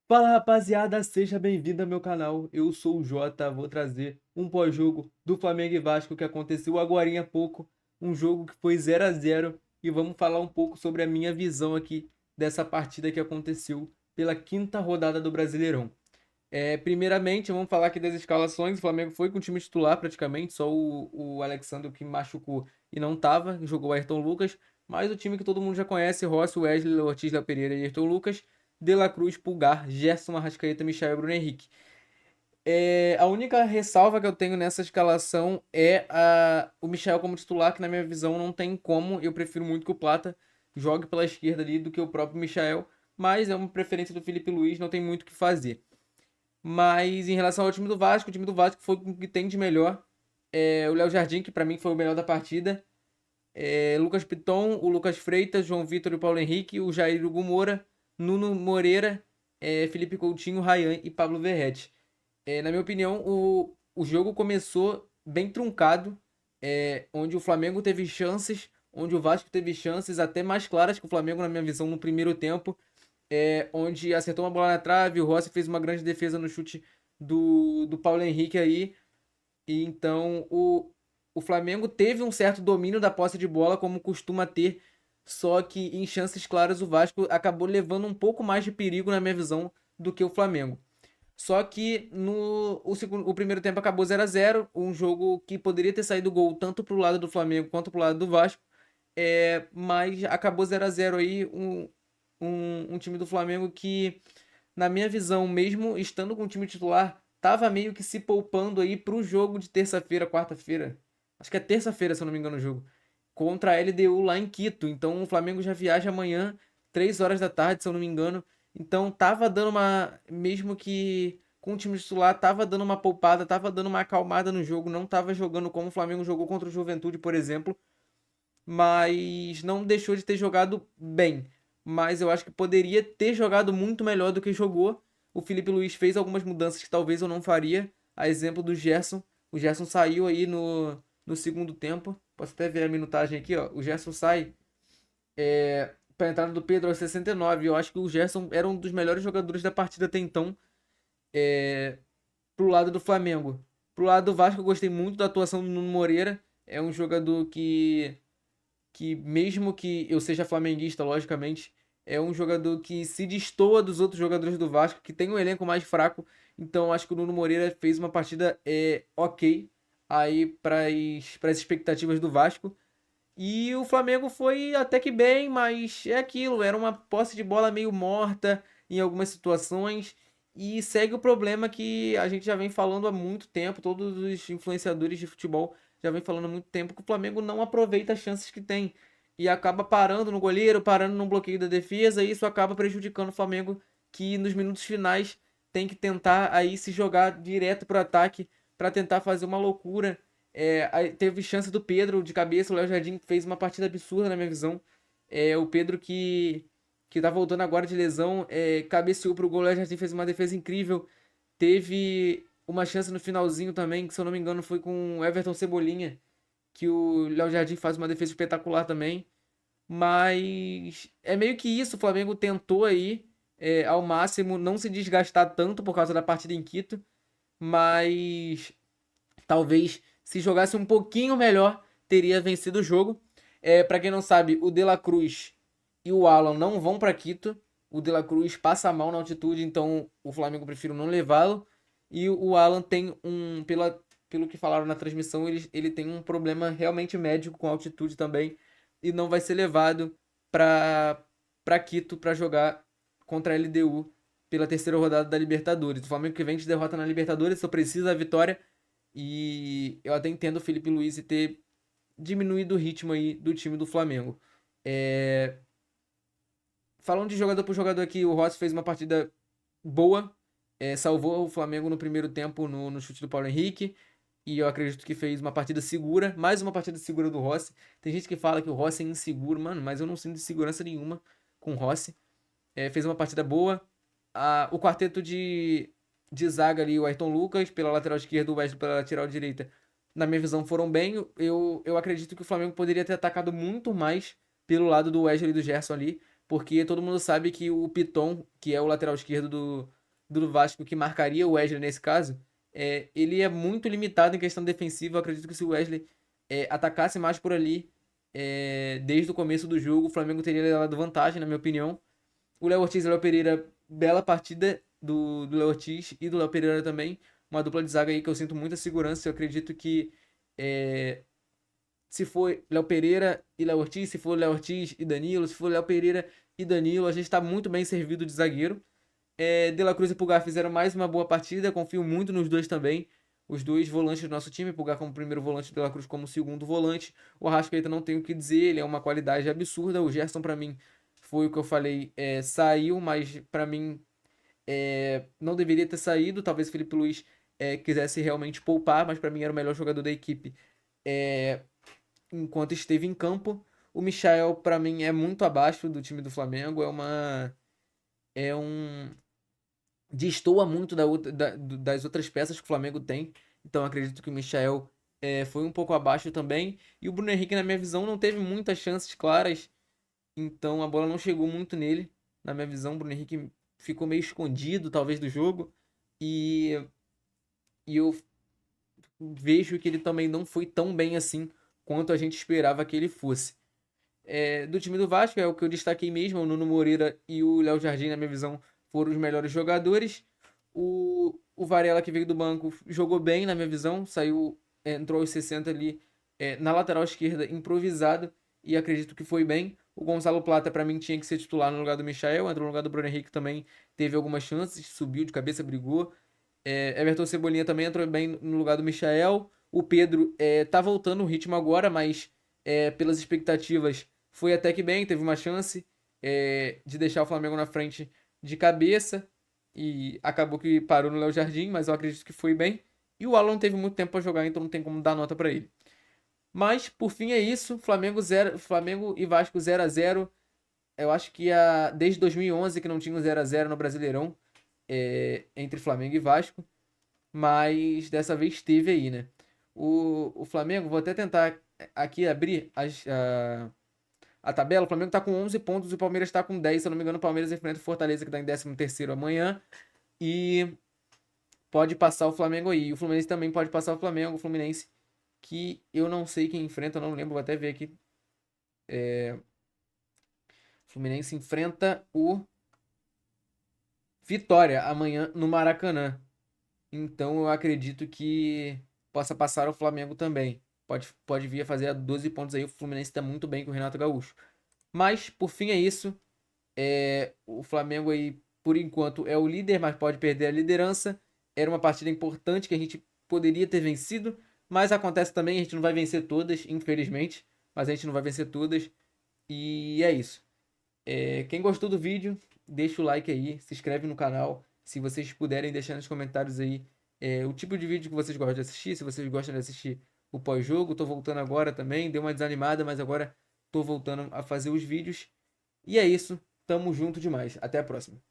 Fala rapaziada, seja bem-vindo ao meu canal. Eu sou o Jota, vou trazer um pós-jogo do Flamengo e Vasco que aconteceu agorinha há pouco, um jogo que foi 0 a 0 e vamos falar um pouco sobre a minha visão aqui dessa partida que aconteceu pela quinta rodada do Brasileirão. Primeiramente, vamos falar aqui das escalações. O Flamengo foi com o time titular praticamente, só o Alexandre que machucou e não tava, jogou o Ayrton Lucas, mas o time que todo mundo já conhece: Rossi, Wesley, Ortiz, Léo Pereira e Ayrton Lucas, De La Cruz, Pulgar, Gerson, Arrascaeta, Michael e Bruno Henrique. A única ressalva que eu tenho nessa escalação é o Michael como titular, que na minha visão não tem como. Eu prefiro muito que o Plata jogue pela esquerda ali do que o próprio Michael, mas é uma preferência do Felipe Luiz, não tem muito o que fazer. Mas em relação ao time do Vasco, o time do Vasco foi o que tem de melhor. O Léo Jardim, que pra mim foi o melhor da partida. Lucas Piton, o Lucas Freitas, João Vitor e o Paulo Henrique, o Jair Hugo Moura, Nuno Moreira, Felipe Coutinho, Ryan e Pablo Verrete. Na minha opinião, o jogo começou bem truncado, onde o Flamengo teve chances, onde o Vasco teve chances até mais claras que o Flamengo, na minha visão, no primeiro tempo, onde acertou uma bola na trave, o Rossi fez uma grande defesa no chute do Paulo Henrique aí, e então o Flamengo teve um certo domínio da posse de bola, como costuma ter, só que em chances claras o Vasco acabou levando um pouco mais de perigo, na minha visão, do que o Flamengo. Só que o primeiro tempo acabou 0 a 0, um jogo que poderia ter saído gol tanto pro lado do Flamengo quanto pro lado do Vasco, mas acabou 0 a 0 aí, um time do Flamengo que, na minha visão, mesmo estando com o time titular, tava meio que se poupando aí pro jogo de terça-feira, quarta-feira. Acho que é terça-feira, se eu não me engano, o jogo. Contra a LDU lá em Quito. Então o Flamengo já viaja amanhã, 3 horas da tarde, se eu não me engano. Então tava dando uma. Mesmo que com o time titular, tava dando uma poupada, tava dando uma acalmada no jogo. Não tava jogando como o Flamengo jogou contra o Juventude, por exemplo, mas não deixou de ter jogado bem. Mas eu acho que poderia ter jogado muito melhor do que jogou. O Felipe Luiz fez algumas mudanças que talvez eu não faria. A exemplo do Gerson. O Gerson saiu aí no segundo tempo. Posso até ver a minutagem aqui, ó. O Gerson sai para a entrada do Pedro aos 69. Eu acho que o Gerson era um dos melhores jogadores da partida até então, pro lado do Flamengo. Pro lado do Vasco, eu gostei muito da atuação do Nuno Moreira. É um jogador que mesmo que eu seja flamenguista, logicamente, é um jogador que se destoa dos outros jogadores do Vasco, que tem um elenco mais fraco. Então acho que o Nuno Moreira fez uma partida ok aí para as expectativas do Vasco. E o Flamengo foi até que bem, mas é aquilo, era uma posse de bola meio morta em algumas situações. E segue o problema que a gente já vem falando há muito tempo, todos os influenciadores de futebol já vem falando há muito tempo, que o Flamengo não aproveita as chances que tem. E acaba parando no goleiro, parando no bloqueio da defesa, e isso acaba prejudicando o Flamengo, que nos minutos finais tem que tentar aí se jogar direto pro ataque para tentar fazer uma loucura. Aí teve chance do Pedro de cabeça, o Léo Jardim fez uma partida absurda na minha visão. O Pedro que tá voltando agora de lesão, cabeceou pro gol, o Léo Jardim fez uma defesa incrível. Teve uma chance no finalzinho também, que se eu não me engano foi com o Everton Cebolinha, que o Léo Jardim faz uma defesa espetacular também. Mas é meio que isso, o Flamengo tentou aí ao máximo não se desgastar tanto por causa da partida em Quito, mas talvez se jogasse um pouquinho melhor, teria vencido o jogo. Para quem não sabe, o De La Cruz e o Alan não vão para Quito. O De La Cruz passa mal na altitude, então o Flamengo prefere não levá-lo. E o Alan tem pelo que falaram na transmissão, ele tem um problema realmente médico com altitude também. E não vai ser levado para Quito para jogar contra a LDU pela terceira rodada da Libertadores. O Flamengo que vem de derrota na Libertadores só precisa da vitória, e eu até entendo o Felipe Luiz ter diminuído o ritmo aí do time do Flamengo. É... Falando de jogador por jogador aqui, o Rossi fez uma partida boa, salvou o Flamengo no primeiro tempo no chute do Paulo Henrique, e eu acredito que fez uma partida segura, mais uma partida segura do Rossi. Tem gente que fala que o Rossi é inseguro, mano, mas eu não sinto segurança nenhuma com o Rossi. Fez uma partida boa. O quarteto de zaga ali, o Ayrton Lucas pela lateral esquerda, o Wesley pela lateral direita, na minha visão, foram bem. Eu acredito que o Flamengo poderia ter atacado muito mais pelo lado do Wesley e do Gerson ali, porque todo mundo sabe que o Piton, que é o lateral esquerdo do Vasco, que marcaria o Wesley nesse caso, ele é muito limitado em questão defensiva. Eu acredito que se o Wesley atacasse mais por ali, desde o começo do jogo, o Flamengo teria levado vantagem, na minha opinião. O Léo Ortiz e o Léo Pereira, bela partida do Léo Ortiz e do Léo Pereira também. Uma dupla de zaga aí que eu sinto muita segurança. Eu acredito que se for Léo Pereira e Léo Ortiz, se for Léo Ortiz e Danilo, se for Léo Pereira e Danilo, a gente está muito bem servido de zagueiro. De La Cruz e Pulgar fizeram mais uma boa partida, confio muito nos dois também. Os dois volantes do nosso time, Pulgar como primeiro volante, De La Cruz como segundo volante. O Arrascaeta não tenho o que dizer, ele é uma qualidade absurda. O Gerson, para mim, foi o que eu falei, saiu, mas para mim não deveria ter saído. Talvez o Felipe Luiz quisesse realmente poupar, mas para mim era o melhor jogador da equipe enquanto esteve em campo. O Michael, para mim, é muito abaixo do time do Flamengo. É um destoa muito das outras peças que o Flamengo tem. Então acredito que o Michael foi um pouco abaixo também. E o Bruno Henrique, na minha visão, não teve muitas chances claras. Então a bola não chegou muito nele. Na minha visão, o Bruno Henrique ficou meio escondido, talvez, do jogo. E, e eu vejo que ele também não foi tão bem assim quanto a gente esperava que ele fosse. Do time do Vasco, é o que eu destaquei mesmo, o Nuno Moreira e o Léo Jardim, na minha visão, foram os melhores jogadores. O Varela, que veio do banco, jogou bem, na minha visão, saiu, entrou aos 60 ali na lateral esquerda, improvisado, e acredito que foi bem. O Gonzalo Plata, para mim, tinha que ser titular no lugar do Michael, entrou no lugar do Bruno Henrique também, teve algumas chances, subiu de cabeça, brigou. Everton Cebolinha também entrou bem no lugar do Michael. O Pedro tá voltando o ritmo agora, mas pelas expectativas foi até que bem, teve uma chance de deixar o Flamengo na frente de cabeça e acabou que parou no Léo Jardim, mas eu acredito que foi bem. E o Alan não teve muito tempo para jogar, então não tem como dar nota para ele. Mas por fim é isso, Flamengo 0, Flamengo e Vasco 0-0. Eu acho que desde 2011 que não tinha um 0-0 no Brasileirão entre Flamengo e Vasco, mas dessa vez teve aí, né? O Flamengo, vou até tentar aqui abrir a tabela. O Flamengo tá com 11 pontos e o Palmeiras tá com 10. Se eu não me engano, o Palmeiras enfrenta o Fortaleza, que tá em 13º amanhã. E pode passar o Flamengo aí. O Fluminense também pode passar o Flamengo. O Fluminense, que eu não sei quem enfrenta, eu não lembro, vou até ver aqui. O Fluminense enfrenta o Vitória amanhã no Maracanã. Então eu acredito que possa passar o Flamengo também. Pode vir a fazer 12 pontos aí. O Fluminense tá muito bem com o Renato Gaúcho. Mas, por fim, é isso. O Flamengo aí, por enquanto, é o líder, mas pode perder a liderança. Era uma partida importante que a gente poderia ter vencido, mas acontece também, a gente não vai vencer todas, infelizmente. Mas a gente não vai vencer todas. E é isso. Quem gostou do vídeo, deixa o like aí, se inscreve no canal. Se vocês puderem deixar nos comentários aí o tipo de vídeo que vocês gostam de assistir, se vocês gostam de assistir o pós-jogo. Tô voltando agora também, deu uma desanimada, mas agora tô voltando a fazer os vídeos. E é isso, tamo junto demais. Até a próxima.